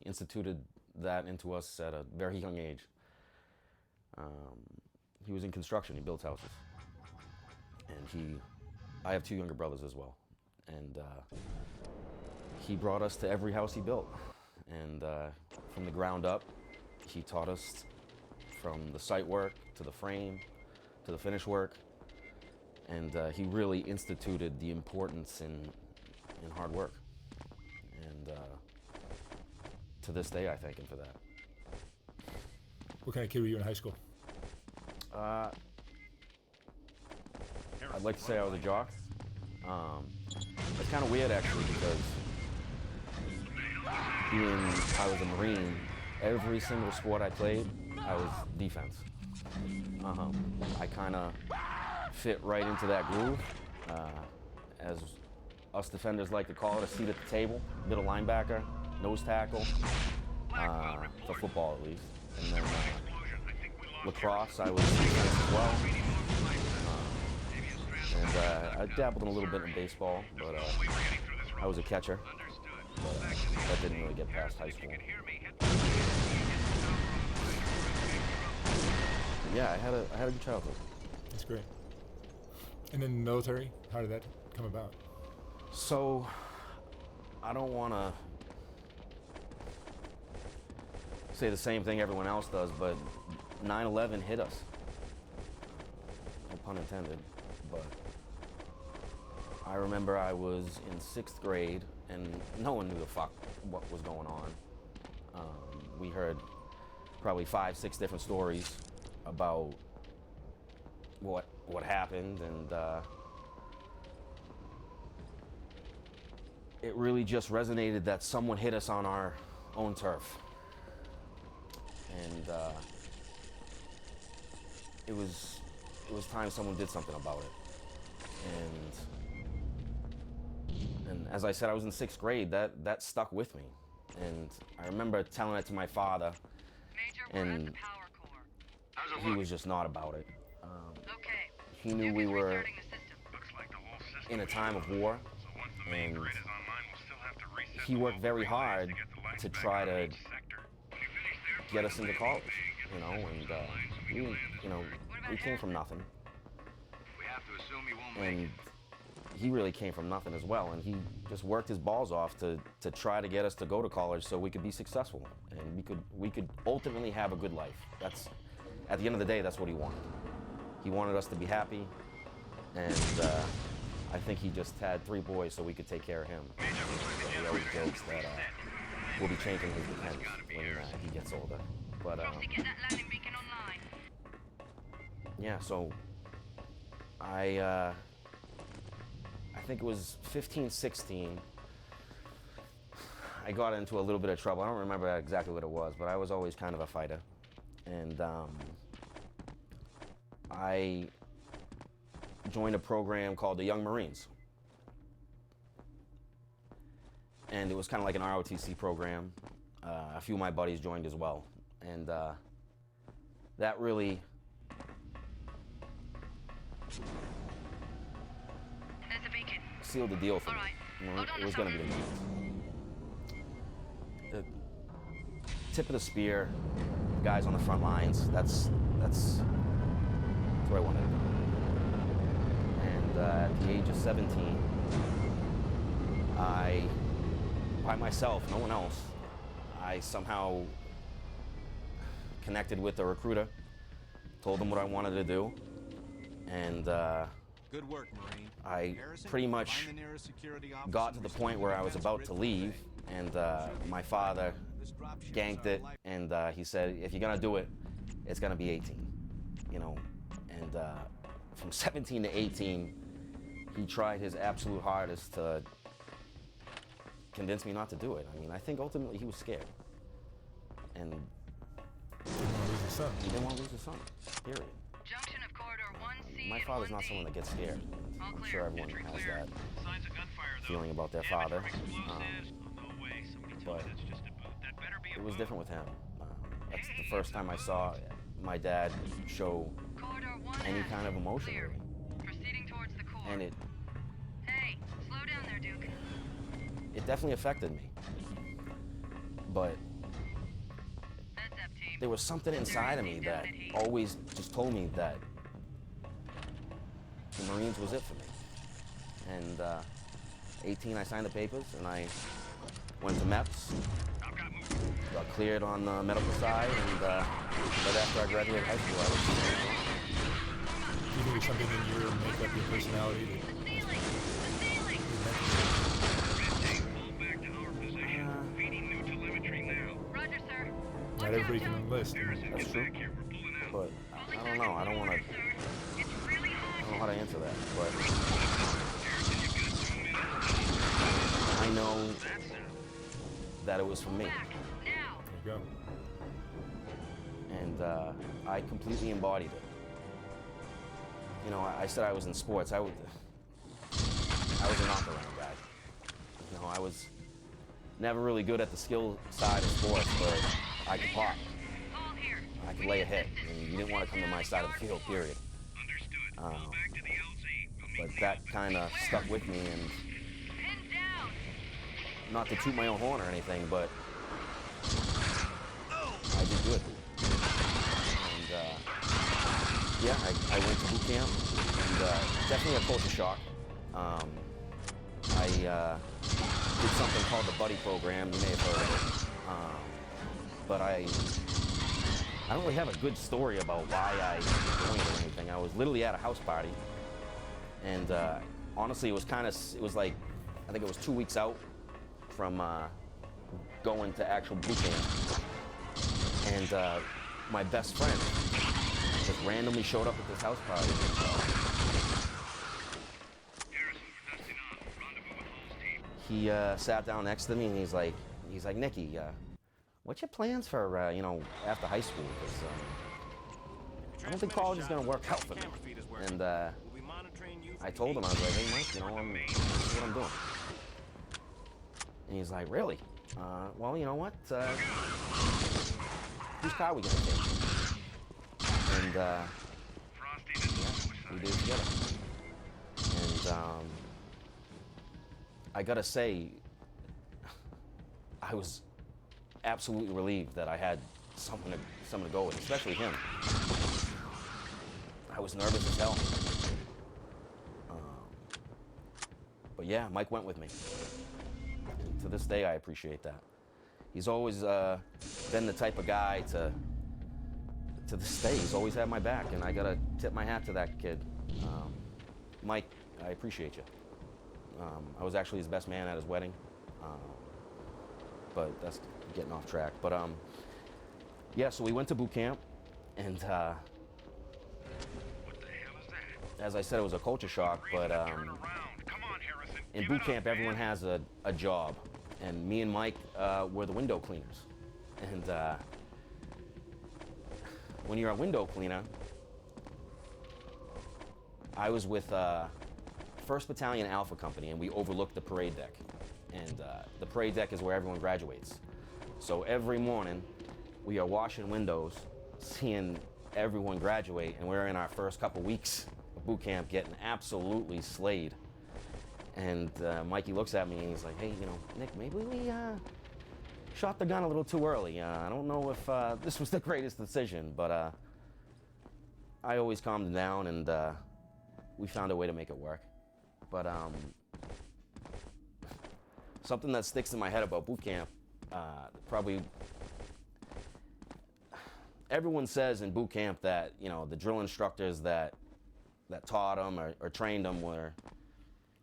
instituted that into us at a very young age. He was in construction, he built houses. And I have 2 younger brothers as well. And he brought us to every house he built. And from the ground up, he taught us from the site work to the frame to the finish work. And he really instituted the importance in hard work. And to this day, I thank him for that. What kind of kid were you in high school? I'd like to say I was a jock. It's kind of weird actually because I was a Marine, every single sport I played, I was defense. I kind of fit right into that groove. As us defenders like to call it, a seat at the table, middle linebacker, nose tackle, for football at least. And then lacrosse, I was defense as well. And I dabbled in a little bit in baseball, but I was a catcher. But that didn't really get past high school. Yeah, I had a good childhood. That's great. And then the military, how did that come about? So, I don't want to say the same thing everyone else does, but 9/11 hit us. No pun intended, but I remember I was in 6th grade and no one knew the fuck what was going on. We heard probably 5, 6 different stories about what happened, and it really just resonated that someone hit us on our own turf. And it was time someone did something about it. And as I said, I was in 6th grade. That stuck with me. And I remember telling it to my father, and he was just not about it. He knew we were in a time of war, and he worked very hard to try to get us into college, you know, and we came from nothing. And he really came from nothing as well, and he just worked his balls off to try to get us to go to college so we could be successful and we could ultimately have a good life. That's, at the end of the day, that's what he wanted. He wanted us to be happy, and I think he just had 3 boys so we could take care of him. So he always jokes that we'll be changing his depends when he gets older. But yeah, so I think it was 15, 16. I got into a little bit of trouble. I don't remember exactly what it was, but I was always kind of a fighter. And I joined a program called the Young Marines. And it was kind of like an ROTC program. A few of my buddies joined as well. And that really sealed the deal for me. You know, it was going to be the tip of the spear, guys on the front lines. That's where I wanted to be. And at the age of 17, by myself, no one else, I somehow connected with a recruiter, told him what I wanted to do, and good work, Marine. I pretty much got to the point where I was about to leave, and my father ganked it, and he said, if you're gonna do it, it's gonna be 18, you know. And from 17 to 18, he tried his absolute hardest to convince me not to do it. I mean, I think ultimately he was scared, and he didn't want to lose his son, period. Junction of corridor 1C. My father's not someone that gets scared. I'm sure everyone has that feeling about their father. But it was different with him. That's the first time I saw my dad show any kind of emotion, really. Proceeding towards the core. And it Hey, slow down there, Duke. definitely affected me. But there was something inside of me that always just told me that the Marines was it for me. And 18, I signed the papers, and I went to MEPS, got cleared on the medical side, and right after I graduated high school, I was. Do you think there's something in your makeup, your personality that Roger, sir. not everybody can enlist? That's true. But I don't know. I don't want to. It's really I hot. don't know how to answer that. But I know that it was for me, Back now. There you go. and I completely embodied it. You know, I said I was in sports. I was a knock-around guy. You know, I was never really good at the skill side of sports, but I could pop. Call here. I could lay a hit, and you didn't want to come to my side of the field, period. But that kind of stuck with me, and Pin down. not to toot my own horn or anything, but I did good. And yeah, I went to boot camp, and definitely a culture shock. I did something called the Buddy Program. You may have heard of it. But I don't really have a good story about why I joined or anything. I was literally at a house party, and honestly, it was like, I think it was 2 weeks out from going to actual boot camp, and my best friend just randomly showed up at this house party. He sat down next to me, and he's like, Nicky, what's your plans for, you know, after high school? Because I don't think college is going to work out for me. And I told him, I was like, hey, Mike, you know, this is what I'm doing. And he's like, really? Well, you know what? Whose car are we going to take? And yeah, we did it together. And I got to say, I was absolutely relieved that I had someone to go with, especially him. I was nervous as hell. But yeah, Mike went with me. And to this day, I appreciate that. He's always been the type of guy to this day. He's always had my back, and I gotta tip my hat to that kid. Mike, I appreciate you. I was actually his best man at his wedding. But that's getting off track. But yeah, so we went to boot camp, and as I said, it was a culture shock. But in boot camp, everyone has a job, and me and Mike were the window cleaners. And when you're a window cleaner, I was with 1st Battalion Alpha Company, and we overlooked the parade deck. And the parade deck is where everyone graduates. So every morning, we are washing windows, seeing everyone graduate, and we're in our first couple weeks of boot camp getting absolutely slayed. And Mikey looks at me and he's like, hey, you know, Nick, maybe we shot the gun a little too early. I don't know if this was the greatest decision, but I always calmed him down, and we found a way to make it work. But something that sticks in my head about boot camp, probably everyone says in boot camp that, you know, the drill instructors that taught them or trained them were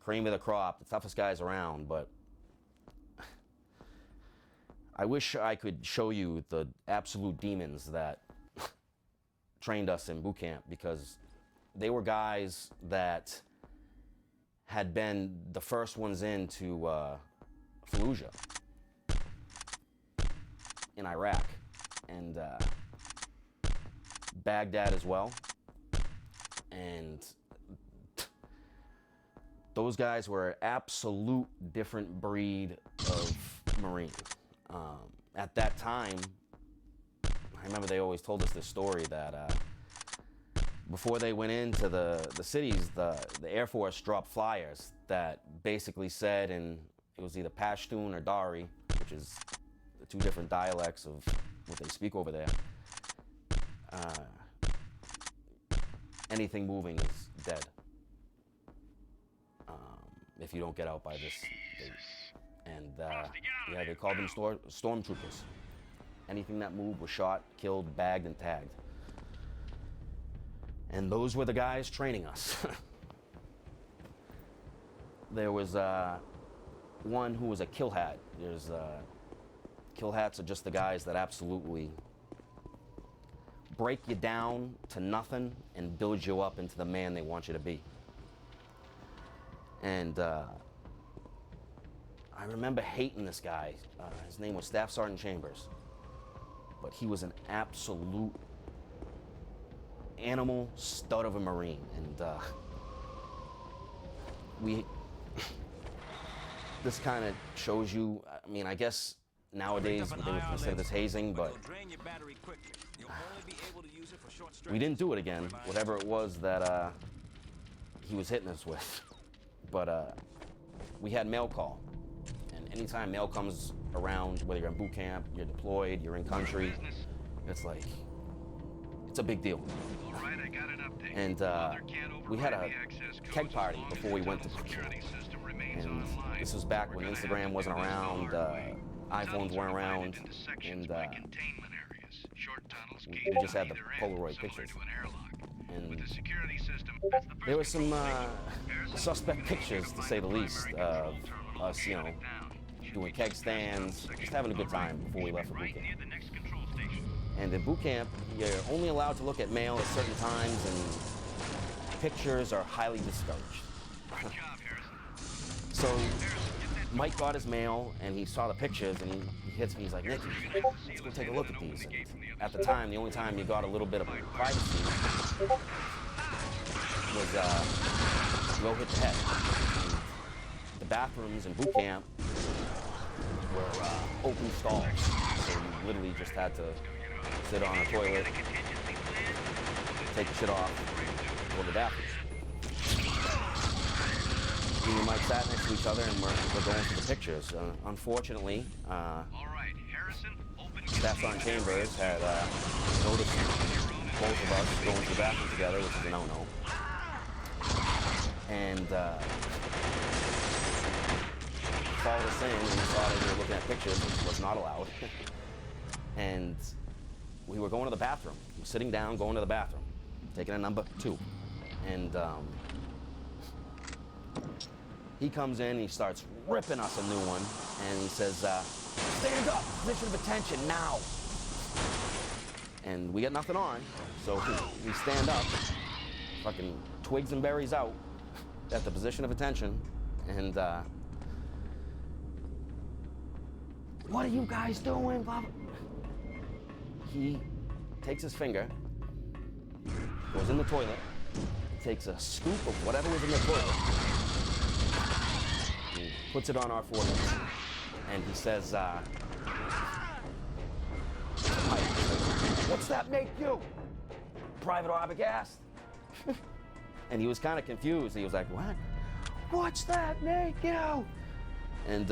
cream of the crop, the toughest guys around. But I wish I could show you the absolute demons that trained us in boot camp, because they were guys that had been the first ones into Fallujah in Iraq, and Baghdad as well. And those guys were an absolute different breed of Marine. At that time, I remember they always told us this story that before they went into the cities, the Air Force dropped flyers that basically said, and it was either Pashtun or Dari, which is the two different dialects of what they speak over there. anything moving is dead. If you don't get out by this date. And yeah, they called them stormtroopers. Anything that moved was shot, killed, bagged, and tagged. And those were the guys training us. There was one who was a kill hat. Kill hats are just the guys that absolutely break you down to nothing and build you up into the man they want you to be. And I remember hating this guy. His name was Staff Sergeant Chambers. But he was an absolute animal stud of a Marine. And this kind of shows you, I mean, I guess nowadays they would consider this hazing, but we didn't do it again, whatever it was that he was hitting us with. But we had mail call. And anytime mail comes around, whether you're in boot camp, you're deployed, you're in country, it's like, it's a big deal. And we had a keg party before we went to boot camp. And this was back when Instagram wasn't around, iPhones weren't around, and we just had the Polaroid pictures. And there were some suspect pictures, to say the least, of us, you know, doing keg stands, just having a good time before we left for boot camp. And in boot camp, you're only allowed to look at mail at certain times, and pictures are highly discouraged. So Mike got his mail, and he saw the pictures, and he hits me. He's like, "Nicky, let's go take a look at these." And at the time, the only time you got a little bit of privacy was go hit the head. And the bathrooms in boot camp were open stalls, so you literally just had to sit on a toilet, take the shit off, go to the bathroom. Me and Mike sat next to each other, and we're going through the pictures. Unfortunately, Staff Sergeant Chambers had noticed both of us going to the bathroom together, which is a no-no. And followed us in, and we saw that we were looking at pictures, which was not allowed. And we were going to the bathroom. We were sitting down, going to the bathroom, taking a number 2. And he comes in, he starts ripping us a new one, and he says, "Stand up, position of attention, now." And we got nothing on, so we stand up, fucking twigs and berries out, at the position of attention, and "What are you guys doing?" Blah, blah. He takes his finger, goes in the toilet, takes a scoop of whatever was in the toilet, and puts it on our foreheads, and he says, "What's that make you? Private Arbogast?" And he was kind of confused. He was like, "What? What's that make you?" And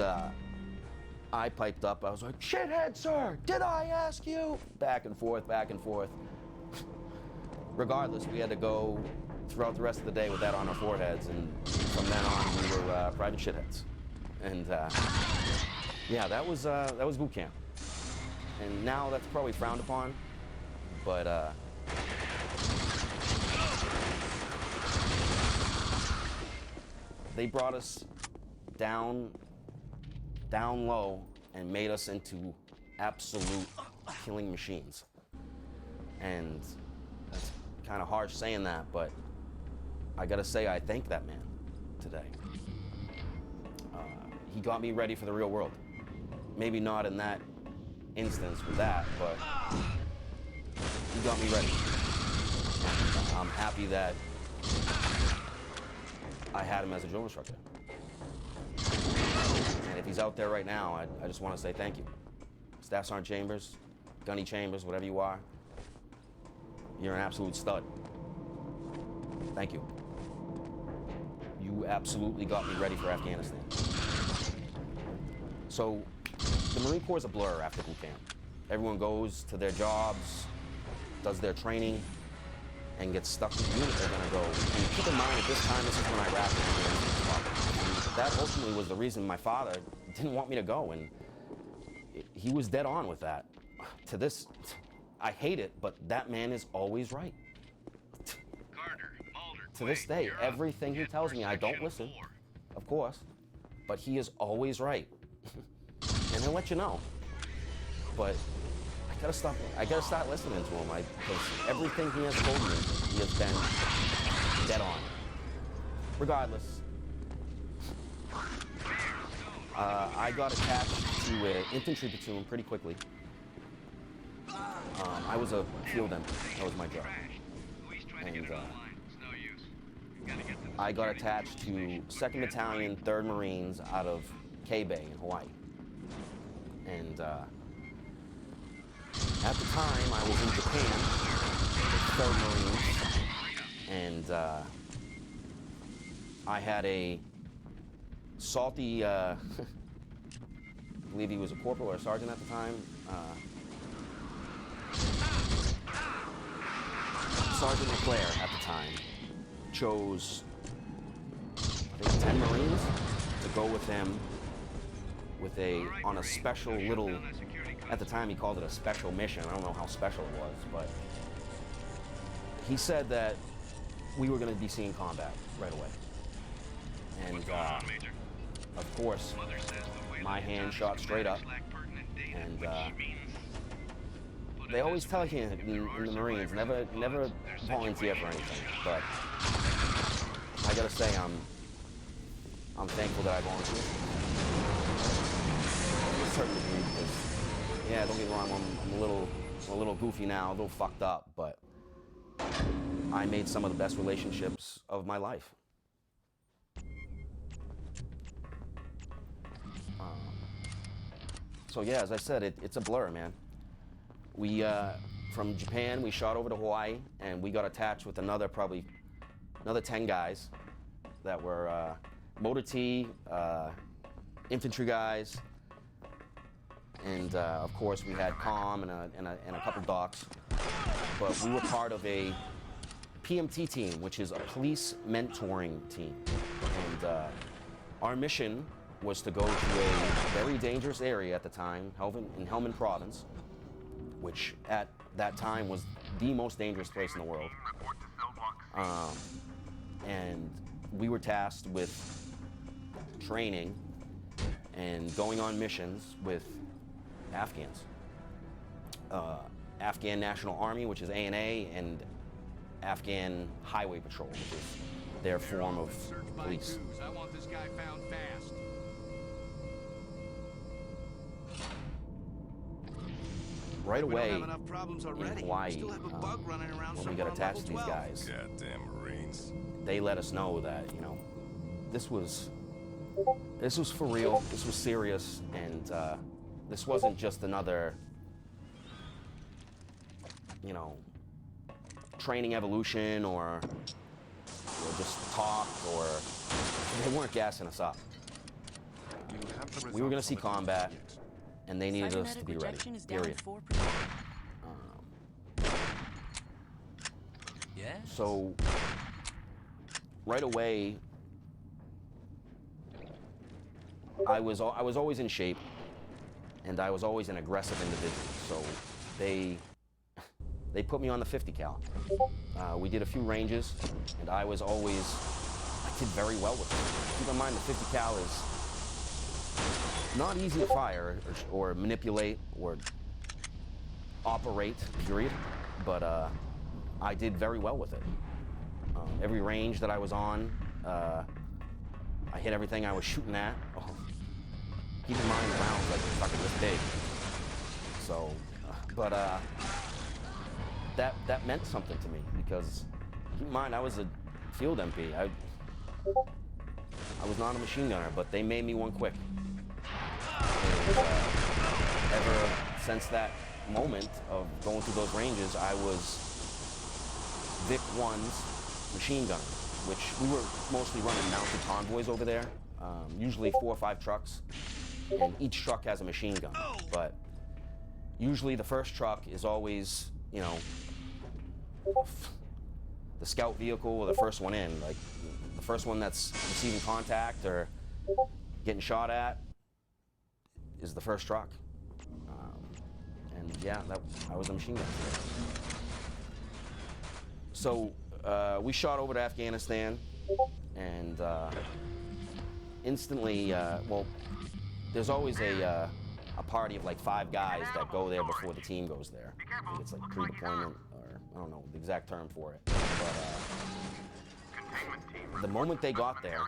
I piped up. I was like, "Shithead, sir, did I ask you?" Back and forth, back and forth. Regardless, we had to go throughout the rest of the day with that on our foreheads, and from then on, we were private shitheads. And yeah, that was boot camp. And now that's probably frowned upon, but they brought us down low and made us into absolute killing machines. And that's kind of harsh saying that, but I gotta say I thank that man today. He got me ready for the real world. Maybe not in that instance with that, but he got me ready. And I'm happy that I had him as a drill instructor. And if he's out there right now, I just want to say thank you. Staff Sergeant Chambers, Gunny Chambers, whatever you are, you're an absolute stud. Thank you. You absolutely got me ready for Afghanistan. So, the Marine Corps is a blur after boot camp. Everyone goes to their jobs, does their training and gets stuck with the unit, they're gonna go. And keep in mind, at this time, this is when I wrapped it. And that ultimately was the reason my father didn't want me to go, and he was dead on with that. To this, I hate it, but that man is always right. To this day, everything he tells me, I don't listen, of course, but he is always right. And he'll let you know. But I gotta start listening to him, because everything he has told me, he has been dead on. Regardless, I got attached to an infantry platoon pretty quickly. I was a field MP. That was my job. And I got attached to 2nd Battalion, 3rd Marines out of K-Bay in Hawaii. And at the time, I was in Japan with 3rd Marines, and I had a salty, I believe he was a corporal or a sergeant at the time, Sergeant LeClaire at the time chose, I think, 10 Marines to go with him on a special little, at the time he called it a special mission. I don't know how special it was, but he said that we were going to be seeing combat right away. And of course, my hand shot straight up, and they always tell you in the Marines, never volunteer for anything, but I gotta say, I'm thankful that I volunteered. To a certain degree, because, yeah, don't get me wrong, I'm a little goofy now, a little fucked up, but I made some of the best relationships of my life. So yeah, as I said, it's a blur, man. We, from Japan, we shot over to Hawaii, and we got attached with another 10 guys that were motor T, infantry guys, and of course we had comm and a couple docs. But we were part of a PMT team, which is a police mentoring team. And our mission was to go to a very dangerous area at the time, in Helmand Province, which at that time was the most dangerous place in the world. And we were tasked with training and going on missions with Afghans. Afghan National Army, which is ANA, and Afghan Highway Patrol, which is their form of police. I want this guy found fast. Right away We don't have enough problems already. in Hawaii, Still have a bug running around when we somewhere got on attached to level these 12. guys, Goddamn Marines. they let us know that, this was for real, this was serious, and this wasn't just another, training evolution or just talk, or they weren't gassing us up. We were going to see combat, and they needed us to be ready, period. So right away, I was always in shape, and I was always an aggressive individual. So they put me on the 50 cal. We did a few ranges, and I did very well with it. Keep in mind, the 50 cal is not easy to fire or manipulate or operate, period. But I did very well with it. Every range that I was on, I hit everything I was shooting at. Keep in mind, the rounds like fucking this big. So, that meant something to me, because keep in mind, I was a field MP. I was not a machine gunner, but they made me one quick. And ever since that moment of going through those ranges, I was Vic 1's machine gunner, which we were mostly running mounted convoys over there, usually 4 or 5 trucks, and each truck has a machine gun. But usually the first truck is always, the scout vehicle or the first one in. Like the first one that's receiving contact or getting shot at is the first truck. And yeah, I was a machine gun. So we shot over to Afghanistan, and instantly, well, there's always a party of like 5 guys that go there before the team goes there. I think it's like pre-deployment, or I don't know the exact term for it. But the moment they got there,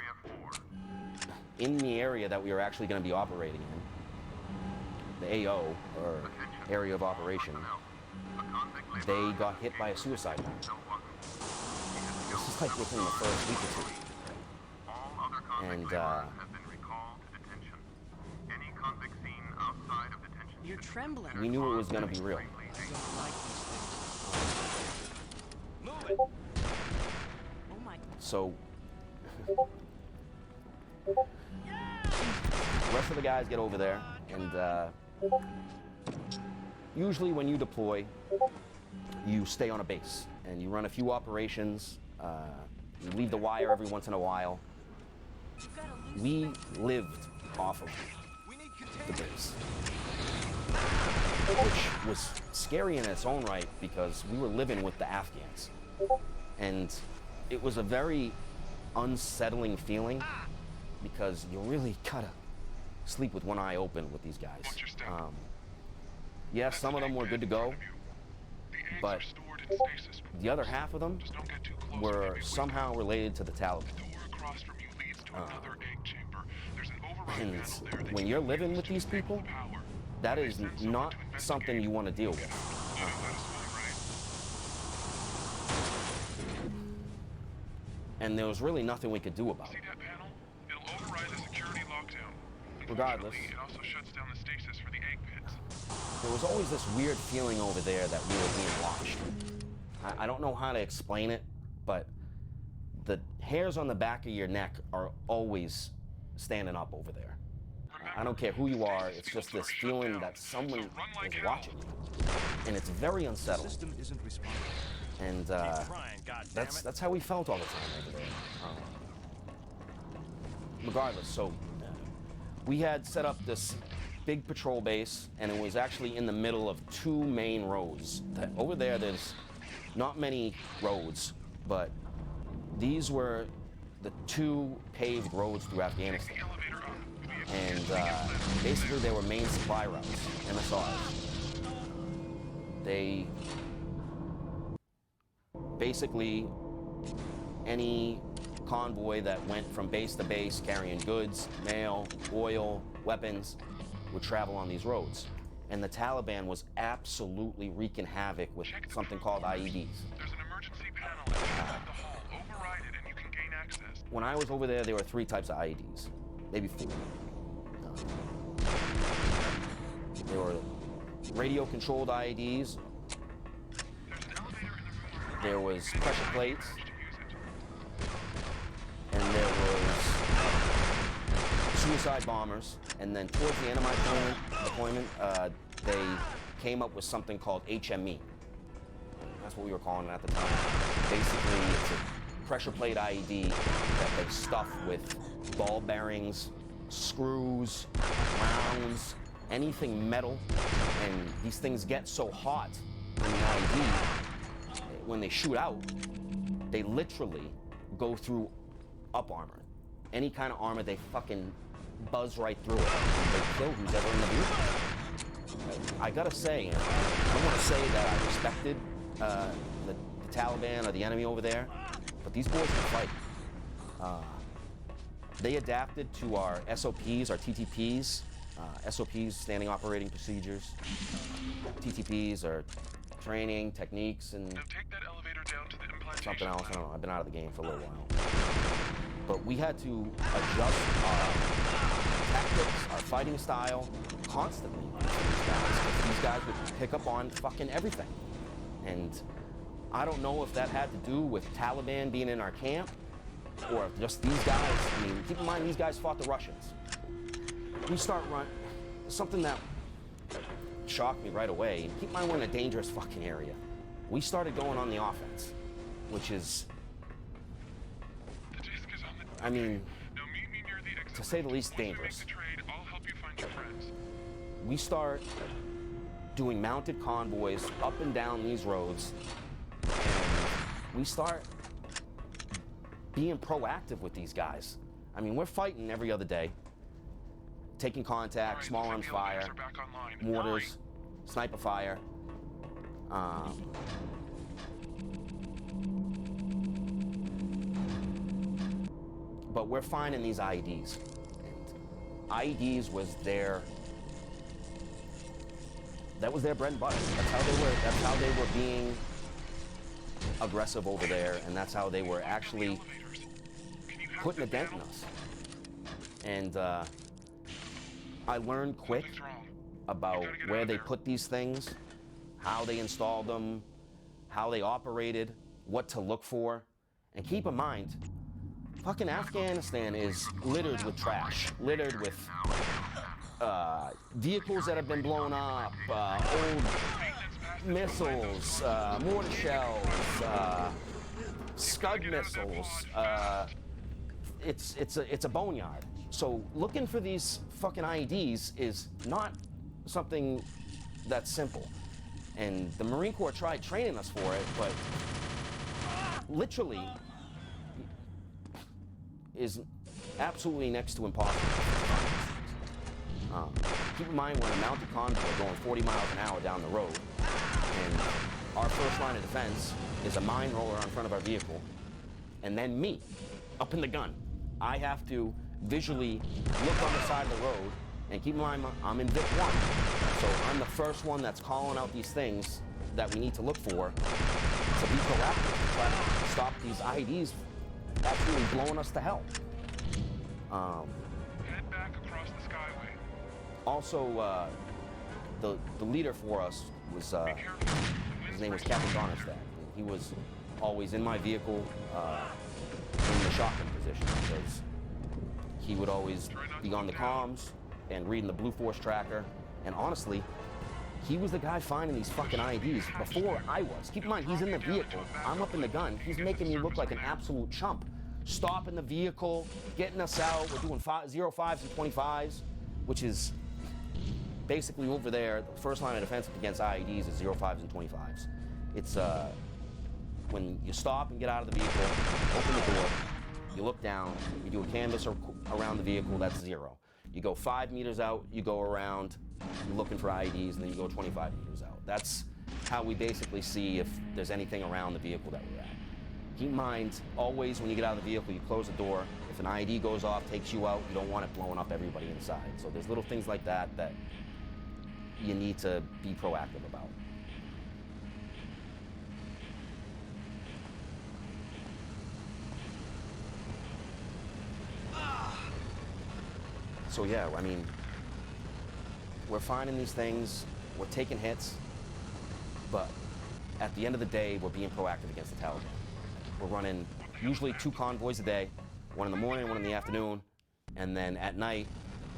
in the area that we were actually going to be operating in, the AO, or area of operation, they got hit by a suicide bomb. This is like within the first week or 2. And You're trembling. we knew it was going to be real. I don't like these things. Move it. Oh my. So the rest of the guys get over there, and usually when you deploy, you stay on a base and you run a few operations. You leave the wire every once in a while. We lived off of the base, which was scary in its own right because we were living with the Afghans, and it was a very unsettling feeling because you really gotta sleep with one eye open with these guys. Yeah, some of them were good to go, but the other half of them were somehow related to the Taliban. And when you're living with these people, that is not something you want to deal with. And there was really nothing we could do about it. Regardless, It also shuts down the stasis for the egg pits. there was always this weird feeling over there that we were being watched. I don't know how to explain it, but the hairs on the back of your neck are always standing up over there. I don't care who you are, it's just this feeling that someone is watching you. And it's very unsettling. System isn't responding. And that's how we felt all the time over there. Regardless, so we had set up this big patrol base, and it was actually in the middle of 2 main roads. Over there's not many roads, but these were the 2 paved roads through Afghanistan. And basically they were main supply routes, MSRs. They basically, any convoy that went from base to base carrying goods, mail, oil, weapons, would travel on these roads. And the Taliban was absolutely wreaking havoc with something called IEDs. There's an emergency panel at the end of the hall. Override it and you can gain access. When I was over there were 3 types of IEDs, maybe 4. There were radio-controlled IEDs. There's an elevator in the room. There was pressure plates, To use it. and there was suicide bombers. And then towards the end of my deployment, they came up with something called HME. That's what we were calling it at the time. Basically, it's a pressure plate IED that they stuff with ball bearings, screws, rounds, anything metal. And these things get so hot in the IED, when they shoot out, they literally go through up armor. Any kind of armor, they fucking buzz right through it. They kill who's ever in the vehicle. I gotta say, I don't want to say that I respected the Taliban or the enemy over there, but these boys can fight. They adapted to our SOPs, our TTPs. SOPs, standing operating procedures. TTPs are training, techniques, and Now take that elevator down to the implantation something else. I lab. don't know. I've been out of the game for a little while. But we had to adjust our tactics, our fighting style, constantly. These guys would pick up on fucking everything. And I don't know if that had to do with Taliban being in our camp, or if just these guys, I mean, keep in mind these guys fought the Russians. We start running, something that shocked me right away. Keep in mind we're in a dangerous fucking area. we started going on the offense, which is, The disc is on the... I mean, Now meet me near the exit. to say the least, Once we make dangerous. the trade, I'll help you find your friends. We start doing mounted convoys up and down these roads, and we start being proactive with these guys. I mean, we're fighting every other day, taking contact, Alright, small looks arms like the elevators fire, are back online. mortars, sniper fire. But we're finding these IEDs. And IEDs was that was their bread and butter. That's how they were being aggressive over there, and that's how they were actually Elevators. Can you hack putting a the dent in panel? us. And I learned quick Something's wrong. about You gotta get where out they there. put these things, how they installed them, how they operated, what to look for. And keep in mind, fucking Afghanistan is littered with trash, littered with vehicles that have been blown up, old missiles, mortar shells, Scud missiles. It's a boneyard. So looking for these fucking IEDs is not something that's simple. And the Marine Corps tried training us for it, but literally is absolutely next to impossible. Keep in mind we're in a mounted convoy going 40 miles an hour down the road, and our first line of defense is a mine roller on front of our vehicle, and then me, up in the gun. I have to visually look on the side of the road, and keep in mind I'm in VIP 1, so I'm the first one that's calling out these things that we need to look for to be proactive, to try to stop these IEDs absolutely blowing us to hell. Head back across the skyway. Also, the leader for us was, Be careful. The his wind's name was breaking. Captain Donnerstadt. He was always in my vehicle in the shotgun position because he would always be on the comms and reading the Blue Force tracker. And honestly, he was the guy finding these fucking IEDs before I was. Keep in mind, he's in the vehicle. I'm up in the gun. He's making me look like an absolute chump. Stopping the vehicle, getting us out. We're doing 05s and 25s, which is basically over there. The first line of defense against IEDs is 05s and 25s. It's when you stop and get out of the vehicle, open the door, you look down, you do a canvas around the vehicle, that's 0. You go 5 meters out, you go around, you're looking for IEDs, and then you go 25 meters out. That's how we basically see if there's anything around the vehicle that we're at. Keep in mind, always when you get out of the vehicle, you close the door. If an IED goes off, takes you out, you don't want it blowing up everybody inside. So there's little things like that that you need to be proactive about. So yeah, I mean, we're finding these things, we're taking hits, but at the end of the day, we're being proactive against the Taliban. We're running usually 2 convoys a day, one in the morning, one in the afternoon, and then at night,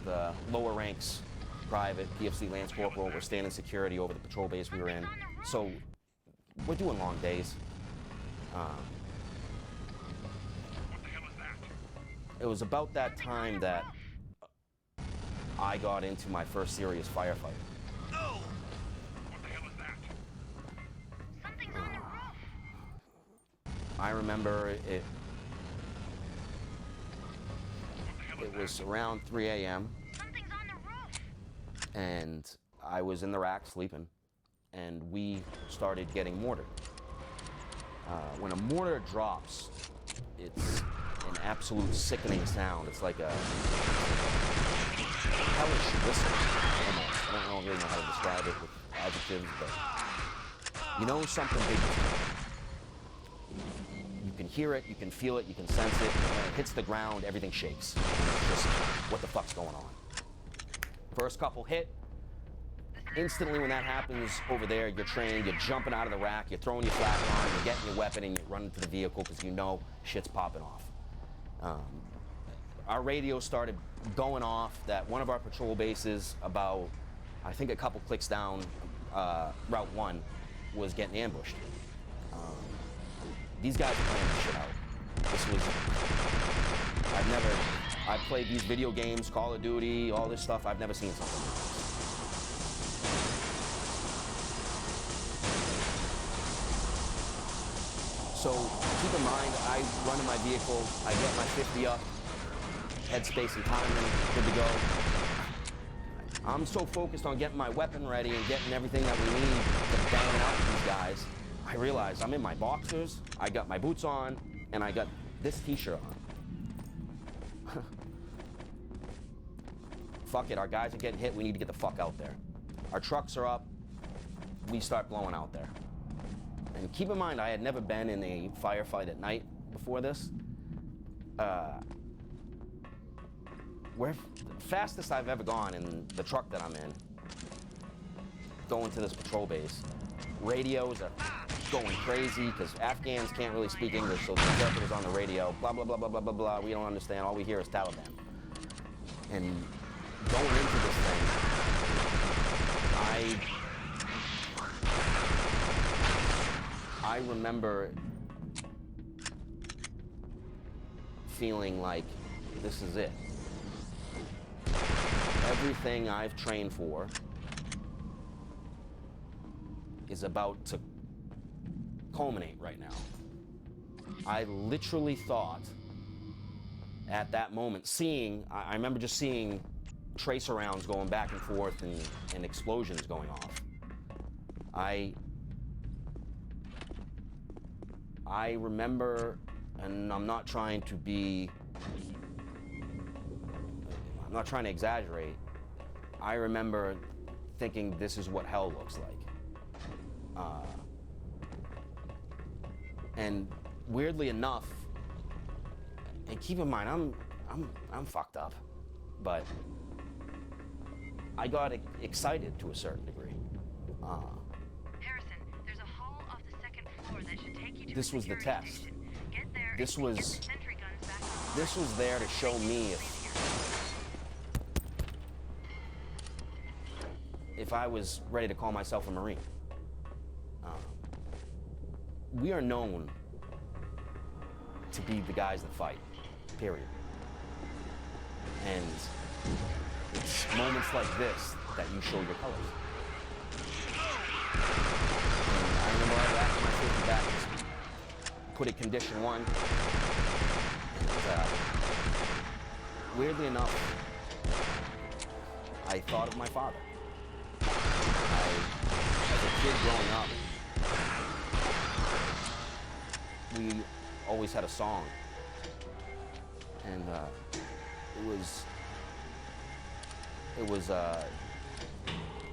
the lower ranks, private, PFC Lance Corporal, we're standing security over the patrol base we were in. So we're doing long days. What the hell is that? It was about that time that I got into my first serious firefight. What the hell is that? Something's on the roof. I remember it What the hell is was around 3 a.m. Something's on the roof. and I was in the rack sleeping, and we started getting mortared. When a mortar drops, it's an absolute sickening sound. It's like a hellish whistle, almost. I don't really know how to describe it with adjectives, but you know something big is coming. You can hear it, you can feel it, you can sense it, and when it hits the ground, everything shakes. It's just, what the fuck's going on? First couple hit, instantly when that happens over there, you're trained, you're jumping out of the rack, you're throwing your flak on, you're getting your weapon, and you're running to the vehicle because you know shit's popping off. Our radio started going off that one of our patrol bases about, I think a couple clicks down Route 1, was getting ambushed. These guys are playing this shit out. I played these video games, Call of Duty, all this stuff. I've never seen something like this. So keep in mind, I run in my vehicle, I get my 50 up, headspace and timing, good to go. I'm so focused on getting my weapon ready and getting everything that we need to bang out these guys. I realize I'm in my boxers, I got my boots on, and I got this t-shirt on. Fuck it, our guys are getting hit, we need to get the fuck out there. Our trucks are up, we start blowing out there. And keep in mind, I had never been in a firefight at night before this. We're the fastest I've ever gone in the truck that I'm in, going to this patrol base. Radios are going crazy because Afghans can't really speak English, so the interpreter's on the radio, blah, blah, blah, blah, blah, blah, blah. We don't understand. All we hear is Taliban. And going into this thing, I remember feeling like this is it. Everything I've trained for is about to culminate right now. I literally thought at that moment, I remember just seeing tracer rounds going back and forth and explosions going off. I remember, and I'm not trying to exaggerate, I remember thinking this is what hell looks like. And weirdly enough, and keep in mind, I'm fucked up, but I got excited to a certain degree. Harrison, there's a hall off the second floor that should take you to This a was the security test. station. Get there This and was- get the sentry guns back on. This was there to show me if I was ready to call myself a Marine. We are known to be the guys that fight, period. And it's moments like this that you show your colors. And I remember I after my 50 back, just put it condition 1. And, weirdly enough, I thought of my father. As a kid growing up, we always had a song, and it was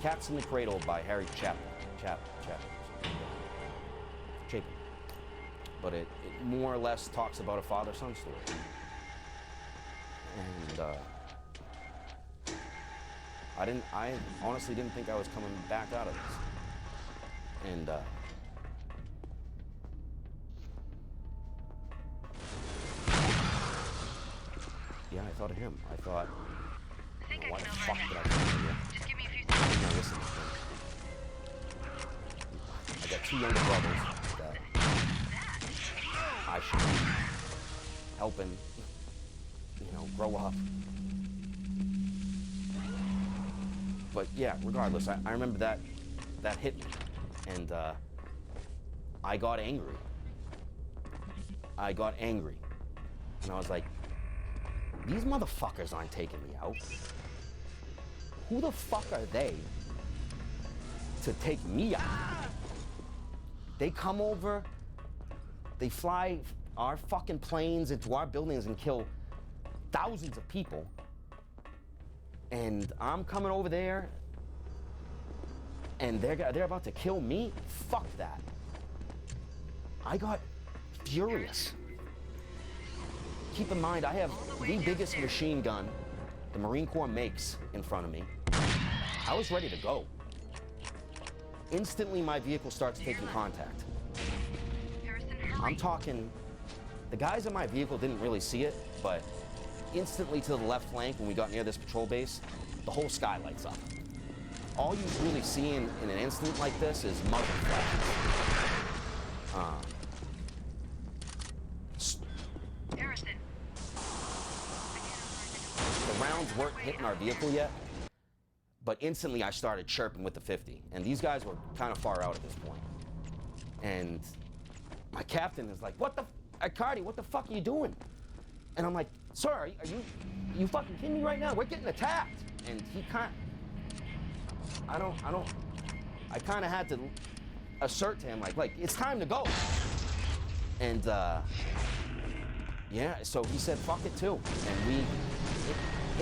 "Cats in the Cradle" by Harry Chapin. But it more or less talks about a father-son story. And I honestly didn't think I was coming back out of this. And yeah, I thought of him. I thought, I think why I the can fuck override did I that. come here? Just give me a few seconds. Now listen, I got 2 younger brothers that I should be helping, grow up. But yeah, regardless, I remember that hit me, and I got angry. And I was like, these motherfuckers aren't taking me out. Who the fuck are they to take me out? They come over, they fly our fucking planes into our buildings and kill thousands of people. And I'm coming over there and they're about to kill me? Fuck that. I got furious. Keep in mind, I have the biggest machine gun the Marine Corps makes in front of me. I was ready to go. Instantly, my vehicle starts taking contact. Harrison, I'm talking, the guys in my vehicle didn't really see it, but instantly to the left flank when we got near this patrol base, the whole sky lights up. all you really see in an instant like this is muzzle flashes. Harrison. The rounds weren't hitting our vehicle yet, but instantly I started chirping with the 50, and these guys were kind of far out at this point. And my captain is like, Cardi, what the fuck are you doing? And I'm like, sir, are you fucking kidding me right now? We're getting attacked. And he I kind of had to assert to him, like, it's time to go. And, yeah, so he said, fuck it too. And we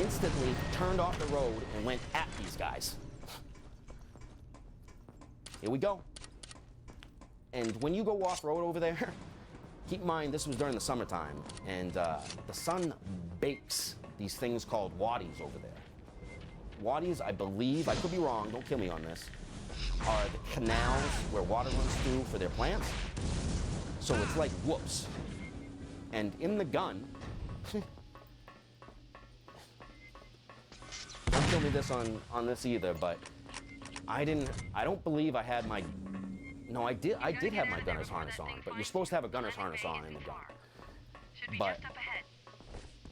instantly turned off the road and went at these guys. Here we go. And when you go off-road over there, keep in mind this was during the summertime, and the sun bakes these things called wadis over there. Wadis, I believe, I could be wrong, don't kill me on this, are the canals where water runs through for their plants. So it's like whoops. And in the gun, don't kill me this on this either, but I don't believe I had my, no, I did have my gunner's harness on, but you're supposed to have a gunner's harness on in the gun. But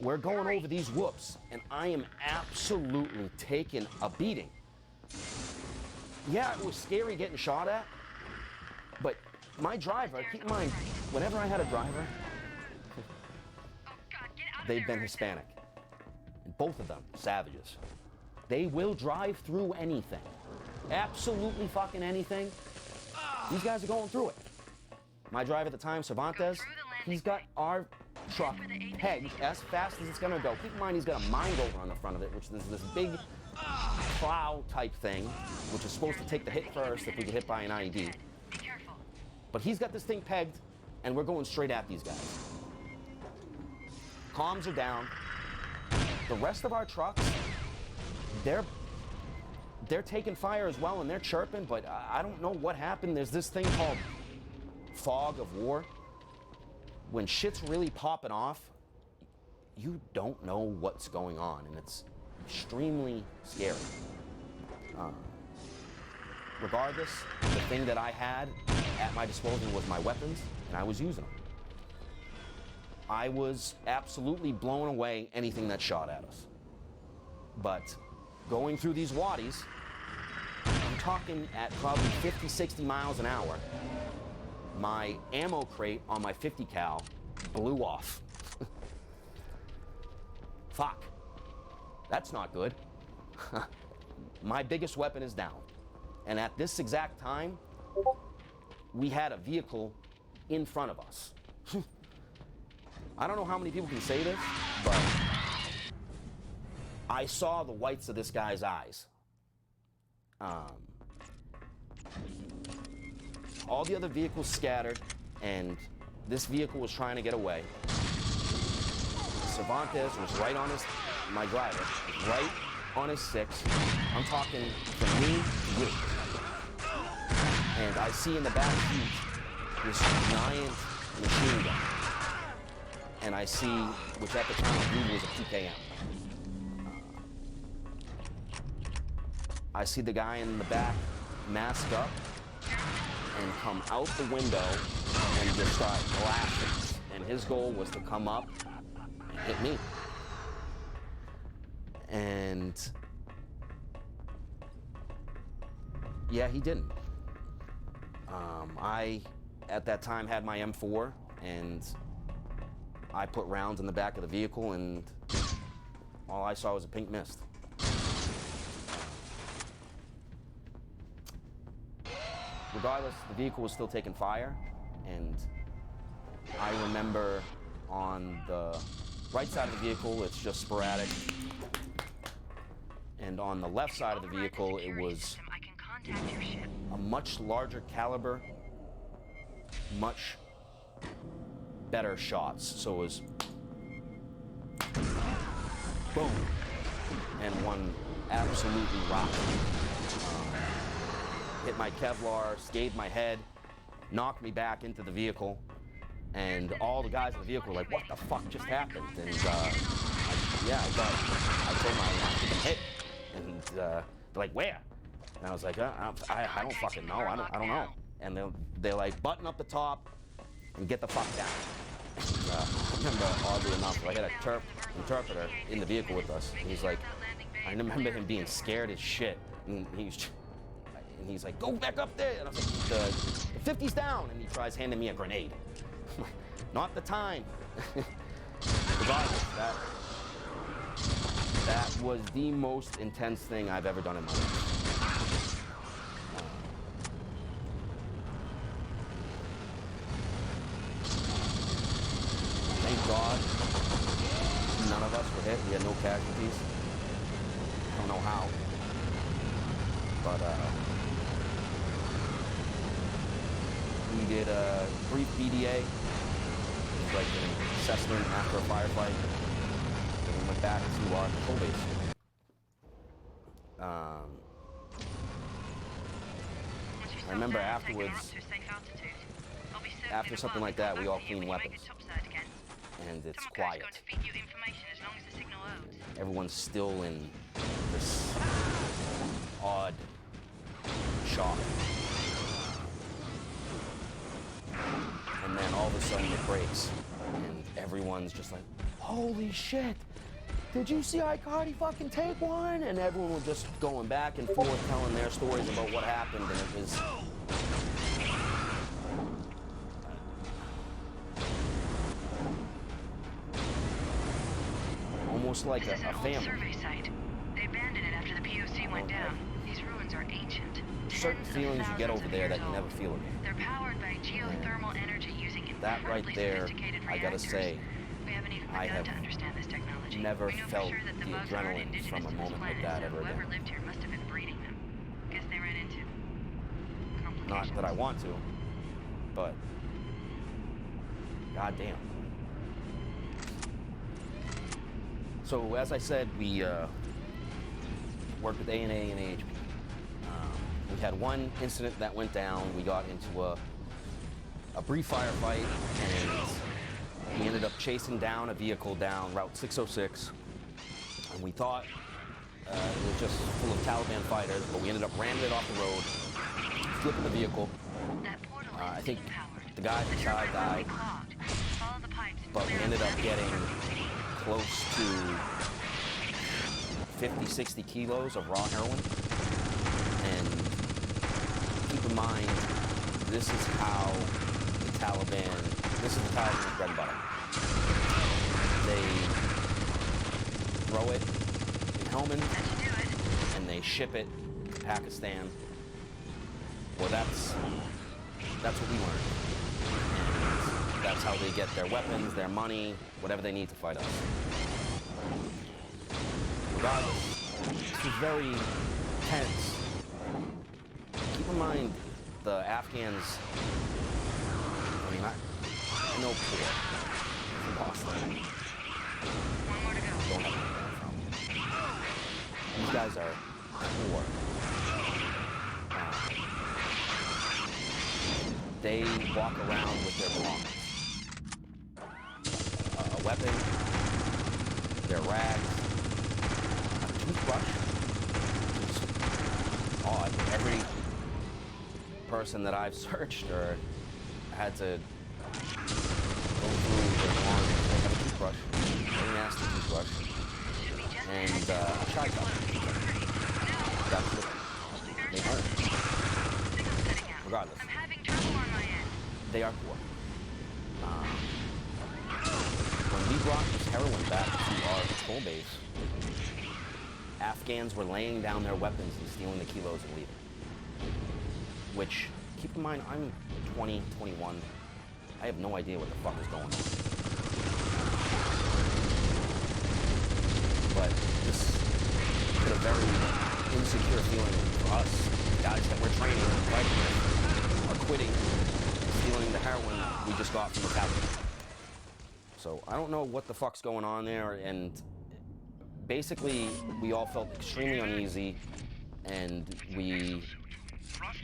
we're going over these whoops, and I am absolutely taking a beating. Yeah, it was scary getting shot at, but my driver, keep in mind, whenever I had a driver, they've been Hispanic. And both of them, savages. They will drive through anything. Absolutely fucking anything. These guys are going through it. My driver at the time, Cervantes, he's got our truck pegged as fast as it's gonna go. Keep in mind he's got a mine over on the front of it, which is this big plow type thing, which is supposed to take the hit first if we get hit by an IED. But he's got this thing pegged, and we're going straight at these guys. Comms are down. The rest of our trucks, they're taking fire as well, and they're chirping, but I don't know what happened. There's this thing called fog of war. When shit's really popping off, you don't know what's going on, and it's extremely scary. Regardless, the thing that I had at my disposal was my weapons, and I was using them. I was absolutely blowing away anything that shot at us. But going through these wadis, I'm talking at probably 50, 60 miles an hour, my ammo crate on my 50 cal blew off. Fuck. That's not good. My biggest weapon is down. And at this exact time, we had a vehicle in front of us. I don't know how many people can say this, but I saw the whites of this guy's eyes. All the other vehicles scattered, and this vehicle was trying to get away. Cervantes was right on his, my driver, was right on his six. I'm talking from me to you. And I see in the back seat this giant machine gun. And I see, which at the time I believe was a PKM. I see the guy in the back mask up and come out the window and just start blasting. And his goal was to come up and hit me. And yeah, he didn't. I, at that time, had my M4, and I put rounds in the back of the vehicle, and all I saw was a pink mist. Regardless, the vehicle was still taking fire, and I remember on the right side of the vehicle, it's just sporadic. And on the left side of the vehicle, it was a much larger caliber, much better shots. So it was boom, and one absolutely rocked. Hit my Kevlar, scathed my head, knocked me back into the vehicle, and all the guys in the vehicle were like, what the fuck just happened? And I told my, I've been hit. And they're like, where? And I was like, I don't fucking know. I don't know. And they're like, button up the top and get the fuck down. I remember, oddly enough, I had a interpreter in the vehicle with us. And he's like, I remember him being scared as shit. And he's like, go back up there. And I was like, the 50's down. And he tries handing me a grenade. I'm like, not the time. Regardless, that was the most intense thing I've ever done in my life. Thank God none of us were hit. We had no casualties. I don't know how. But we did a brief BDA. It was like an assessment after a firefight. And we went back to our control base. I remember afterwards, after something like that, we all clean weapons. And it's quiet. Everyone's still in this odd shock. And then all of a sudden it breaks. And everyone's just like, holy shit! Did you see Icardi fucking take one? And everyone was just going back and forth telling their stories about what happened, and it was... almost like a family. Survey site. They abandoned it after the POC went down. These ruins are ancient. Certain feelings you get over there that you never feel again. They're powered by geothermal energy using That right incredibly there, sophisticated I gotta reactors. say, We haven't even I begun have to understand this technology. never We know for felt sure that the bugs aren't adrenaline indigenous from a to this moment like planet, that so ever whoever again. lived here must have been breeding them. Guess they ran into complications. Not that I want to, but goddamn. So as I said, we worked with ANA and AHP. We had one incident that went down. We got into a brief firefight, and we ended up chasing down a vehicle down Route 606. And we thought it was just full of Taliban fighters, but we ended up ramming it off the road, flipping the vehicle. That portal is I think steam-powered. the guy The inside turbine will be died, clogged. Follow the pipes and but we clear ended out up the getting evidence. close to 50, 60 kilos of raw heroin. And keep in mind, this is the Taliban's bread and butter. They throw it in Helmand, Let's do it. and they ship it to Pakistan. Well, that's what we learned. And that's how they get their weapons, their money, whatever they need to fight us. Regardless, this was very tense. Keep in mind, the Afghans, I mean, I know poor from Boston. One more to go. Don't have any from. These guys are poor. They walk around with their belongings. A weapon, their rags, a toothbrush, which is odd. Every person that I've searched or had to go through their belongings, they have a toothbrush, very nasty toothbrush, and a chai cup. That's what they own. Regardless. I'm having trouble on my end. They are poor. When we brought this heroin back to our patrol base, Afghans were laying down their weapons and stealing the kilos and leaving. Which, keep in mind, I'm 20, 21. I have no idea what the fuck is going on. But this put a very insecure feeling for us, guys that we're training and fighting with, are quitting and stealing the heroin we just got from the Taliban. So I don't know what the fuck's going on there, and basically we all felt extremely uneasy, and we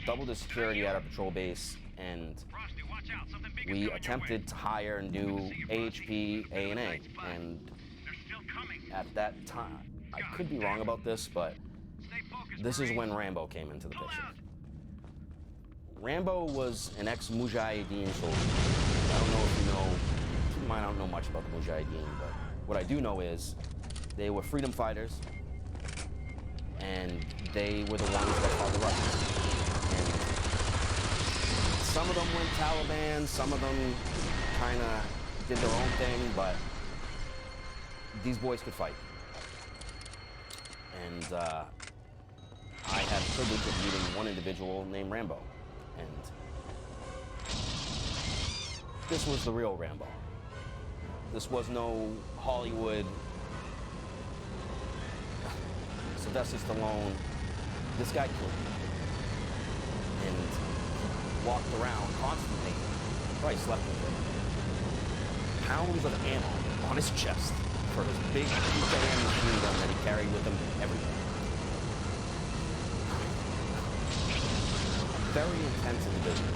doubled the security at our patrol base, and we attempted to hire new AHP, ANA, and at that time, I could be wrong about this, but this is when Rambo came into the picture. Rambo was an ex-Mujahideen soldier. I don't know if you know, keep in mind I don't know much about the Mujahideen, but what I do know is they were freedom fighters, and they were the ones that fought the Russians. And some of them went Taliban, some of them kind of did their own thing, but these boys could fight. And I had the privilege of meeting one individual named Rambo. And this was the real Rambo. This was no Hollywood Sylvester Stallone. This guy killed me. And walked around constantly. Probably slept with it. Pounds of ammo on his chest for his big 2KM machine gun that he carried with him everywhere. Very intense individual.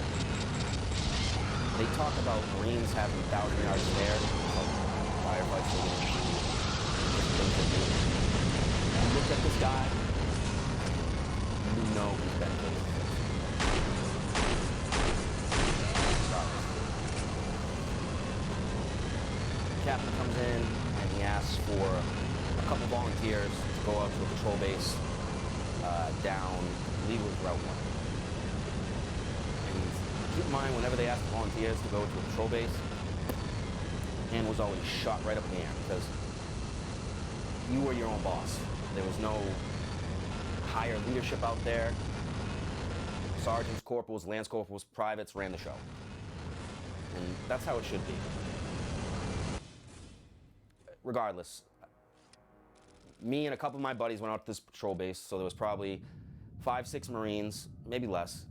They talk about Marines having 1,000 yards there, firefights they get into, just things they do. You look at this guy, you know he's been through it. The captain comes in and he asks for a couple volunteers to go out to a patrol base down, I believe it was Route 1. Keep in mind, whenever they asked volunteers to go to a patrol base, hand was always shot right up in the air because you were your own boss. There was no higher leadership out there. Sergeants, corporals, lance corporals, privates ran the show. And that's how it should be. Regardless, me and a couple of my buddies went out to this patrol base, so there was probably 5, 6 Marines, maybe less.